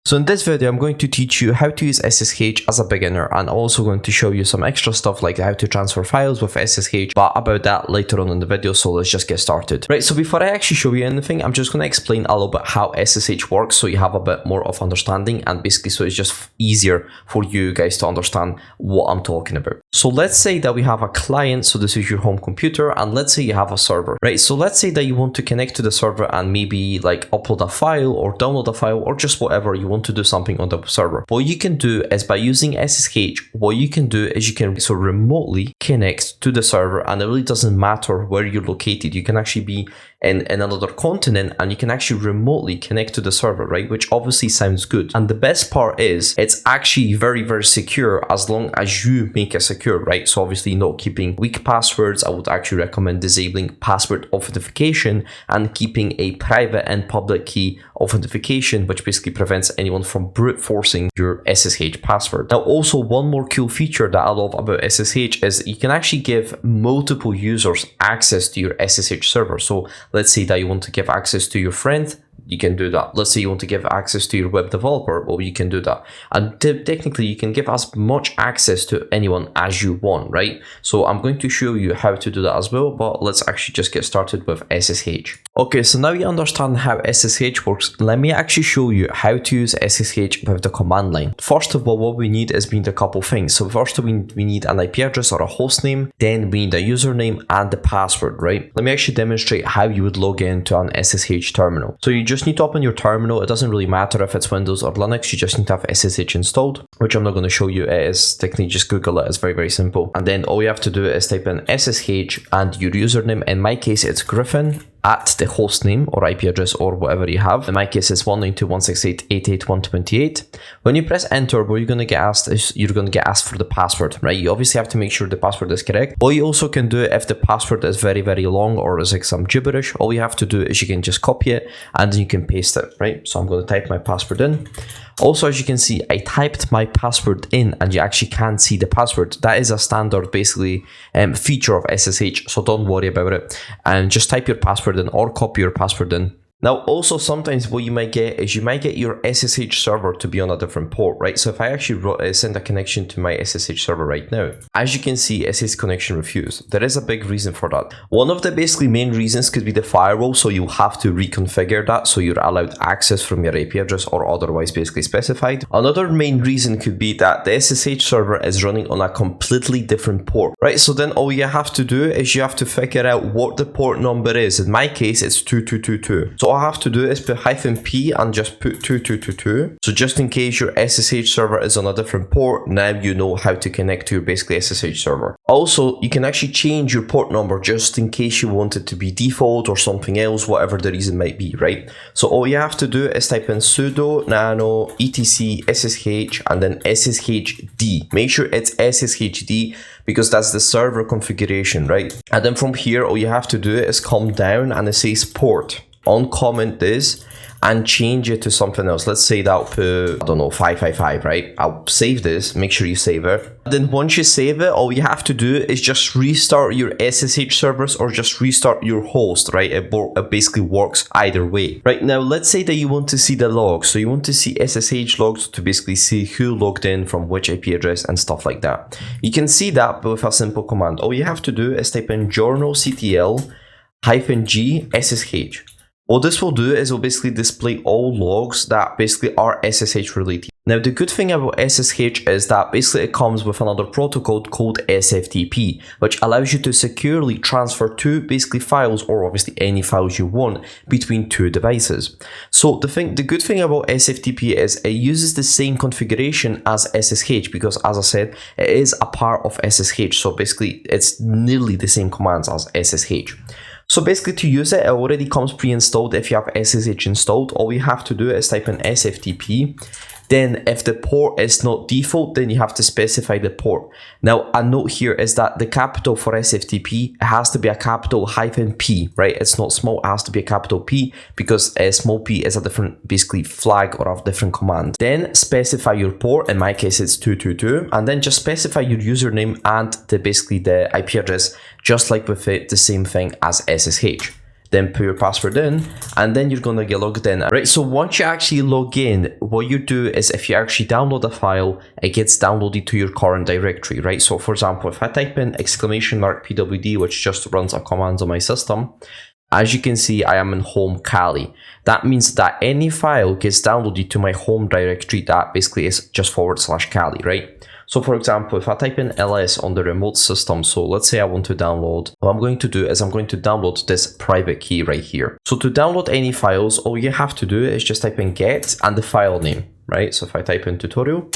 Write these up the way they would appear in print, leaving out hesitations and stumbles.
So in this video, I'm going to teach you how to use SSH as a beginner, and also going to show you some extra stuff like how to transfer files with SSH, but about that later on in the video, so let's just get started. Right, so before I actually show you anything, I'm just going to explain a little bit how SSH works so you have a bit more of understanding, and basically so it's just easier for you guys to understand what I'm talking about. So let's say that we have a client, so this is your home computer, and let's say you have a server, right? So let's say that you want to connect to the server and maybe like upload a file or download a file or just whatever you want to do something on the server. What you can do is by using SSH, what you can do is you can remotely connect to the server, and it really doesn't matter where you're located. You can actually be in another continent and you can actually remotely connect to the server, right? Which obviously sounds good. And the best part is it's actually very, very secure as long as you make it secure, right? So obviously not keeping weak passwords. I would actually recommend disabling password authentication and keeping a private and public key authentication, which basically prevents anyone from brute forcing your SSH password. Now, also one more cool feature that I love about SSH is you can actually give multiple users access to your SSH server. So let's say that you want to give access to your friend, you can do that. Let's say you want to give access to your web developer, well, you can do that. And technically, you can give as much access to anyone as you want, right? So I'm going to show you how to do that as well, but let's actually just get started with SSH. Okay, so now you understand how SSH works. Let me actually show you how to use SSH with the command line. First of all, what we need is a couple things. So first we need an IP address or a host name, then we need a username and the password, right? Let me actually demonstrate how you would log into an SSH terminal. So you just need to open your terminal. It doesn't really matter if it's Windows or Linux, you just need to have SSH installed, which I'm not going to show you. It is technically just Google it. It's very, very simple. And then all you have to do is type in SSH and your username. In my case, it's Griffin at the host name or IP address or whatever you have. In my case, it's 192.168.88.128. When you press enter, what you're going to get asked is you're going to get asked for the password, right? You obviously have to make sure the password is correct. What you also can do if the password is very, very long or is like some gibberish, all you have to do is you can just copy it and then you can paste it, right? So I'm going to type my password in. Also, as you can see, I typed my password in and you actually can't see the password. That is a standard, basically, feature of SSH, so don't worry about it. And just type your password in or copy your password in. Now, also sometimes what you might get is you might get your SSH server to be on a different port, right? So if I actually send a connection to my SSH server right now, as you can see, SSH connection refused. There is a big reason for that. One of the basically main reasons could be the firewall, so you have to reconfigure that so you're allowed access from your IP address or otherwise basically specified. Another main reason could be that the SSH server is running on a completely different port, right? So then all you have to do is you have to figure out what the port number is. In my case, it's 2222. So all I have to do is put -p and just put 2222. So just in case your SSH server is on a different port, now you know how to connect to your basically SSH server. Also, you can actually change your port number just in case you want it to be default or something else, whatever the reason might be, right? So all you have to do is type in sudo nano etc ssh and then sshd. Make sure it's sshd because that's the server configuration, right? And then from here, all you have to do is come down and it says port. Uncomment this and change it to something else. Let's say that I'll put, I don't know, 555, right? I'll save this, make sure you save it. Then once you save it, all you have to do is just restart your SSH servers or just restart your host, right? It basically works either way. Right now, let's say that you want to see the logs. So you want to see SSH logs to basically see who logged in from which IP address and stuff like that. You can see that with a simple command. All you have to do is type in journalctl -g SSH. What this will do is it will basically display all logs that basically are SSH related. Now, the good thing about SSH is that basically it comes with another protocol called SFTP, which allows you to securely transfer two basically files, or obviously any files you want, between two devices. So the good thing about SFTP is it uses the same configuration as SSH because, as I said, it is a part of SSH. So basically it's nearly the same commands as SSH. So basically to use it, it already comes pre-installed. If you have SSH installed, all you have to do is type in SFTP. Then if the port is not default, then you have to specify the port. Now, a note here is that the capital for SFTP has to be a capital -P, right? It's not small, it has to be a capital P because a small p is a different basically flag or a different command. Then specify your port. In my case, it's 222. And then just specify your username and basically the IP address, just like with it, the same thing as SSH. then put your password in, and then you're gonna get logged in. Right, so once you actually log in, what you do is if you actually download a file, it gets downloaded to your current directory, right? So for example, if I type in !pwd, which just runs a command on my system, as you can see, I am in home Kali. That means that any file gets downloaded to my home directory that basically is just /Kali, right? So for example, if I type in ls on the remote system, so let's say I want to download, what I'm going to do is I'm going to download this private key right here. So to download any files, all you have to do is just type in get and the file name, right? So if I type in tutorial,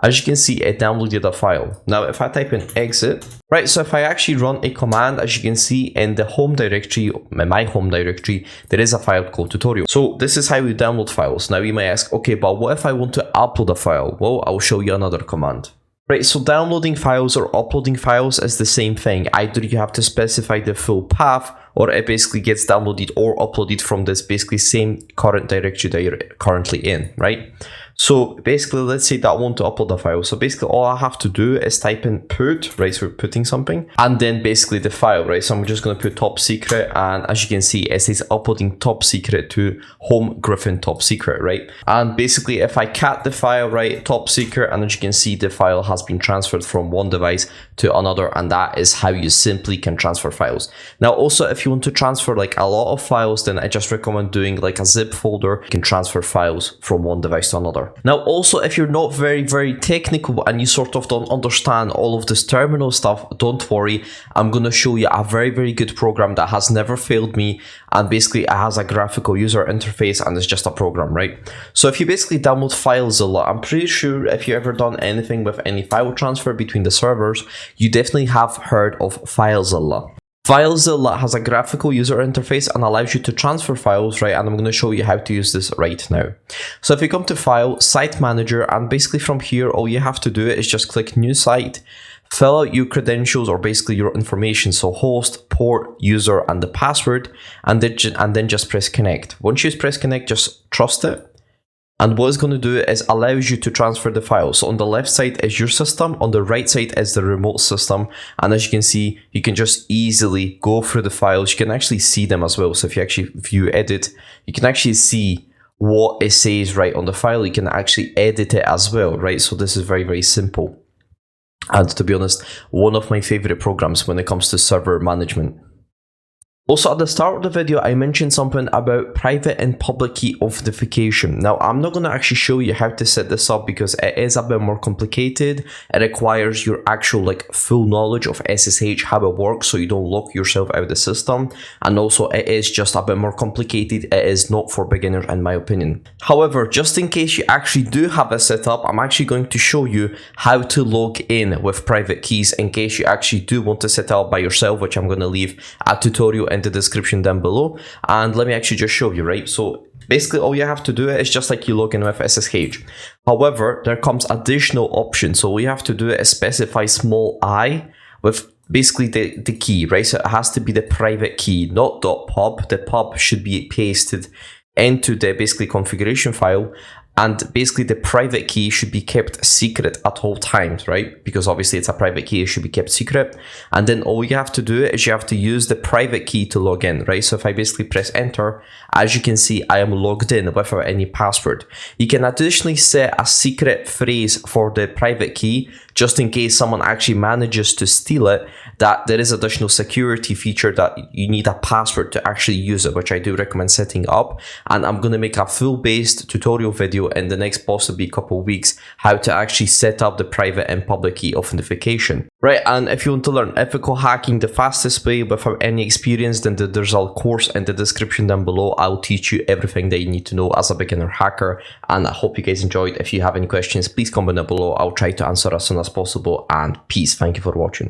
as you can see, it downloaded a file. Now, if I type in exit, right, so if I actually run a command, as you can see in the home directory, my home directory, there is a file called tutorial. So this is how you download files. Now you may ask, okay, but what if I want to upload a file? Well, I'll show you another command. Right, so downloading files or uploading files is the same thing. Either you have to specify the full path, or it basically gets downloaded or uploaded from this basically same current directory that you're currently in, right? So basically, let's say that I want to upload a file. So basically all I have to do is type in put, right? So we're putting something, and then basically the file, right? So I'm just going to put top secret, and as you can see, it says uploading top secret to home Griffin top secret, right? And basically if I cat the file, right, top secret, and as you can see, the file has been transferred from one device to another, and that is how you simply can transfer files. Now also, if you want to transfer like a lot of files, then I just recommend doing like a zip folder. You can transfer files from one device to another. Now also, if you're not very technical and you sort of don't understand all of this terminal stuff, don't worry. I'm going to show you a very good program that has never failed me, and basically it has a graphical user interface and it's just a program, right? So if you basically download FileZilla, I'm pretty sure if you ever done anything with any file transfer between the servers, you definitely have heard of FileZilla. FileZilla has a graphical user interface and allows you to transfer files, right? And I'm going to show you how to use this right now. So if you come to File, Site Manager, and basically from here, all you have to do is just click New Site, fill out your credentials or basically your information, so host, port, user, and the password, and then just press Connect. Once you press Connect, just trust it. And what it's going to do is allows you to transfer the files. So on the left side is your system, on the right side is the remote system. And as you can see, you can just easily go through the files. You can actually see them as well. So if you actually view edit, you can actually see what it says right on the file. You can actually edit it as well, right? So this is very simple. And to be honest, one of my favorite programs when it comes to server management. Also, at the start of the video, I mentioned something about private and public key authentication. Now, I'm not going to actually show you how to set this up because it is a bit more complicated. It requires your actual full knowledge of SSH, how it works, so you don't lock yourself out of the system. And also, it is just a bit more complicated. It is not for beginners, in my opinion. However, just in case you actually do have it set up, I'm actually going to show you how to log in with private keys in case you actually do want to set it up by yourself, which I'm going to leave a tutorial in the description down below. And let me actually just show you, right? So basically all you have to do is just like you log in with SSH. However, there comes additional options. So all you have to do is specify small I with basically the key, right? So it has to be the private key, not .pub. The pub should be pasted into the basically configuration file. And basically the private key should be kept secret at all times, right? Because obviously it's a private key, it should be kept secret. And then all you have to do is you have to use the private key to log in, right? So if I basically press enter, as you can see, I am logged in without any password. You can additionally set a secret phrase for the private key, just in case someone actually manages to steal it, that there is additional security feature that you need a password to actually use it, which I do recommend setting up. And I'm going to make a full-based tutorial video in the next possibly couple of weeks how to actually set up the private and public key authentication. Right, and if you want to learn ethical hacking the fastest way without any experience, then there's a course in the description down below. I'll teach you everything that you need to know as a beginner hacker, and I hope you guys enjoyed. If you have any questions, please comment down below. I'll try to answer as soon as possible, and peace. Thank you for watching.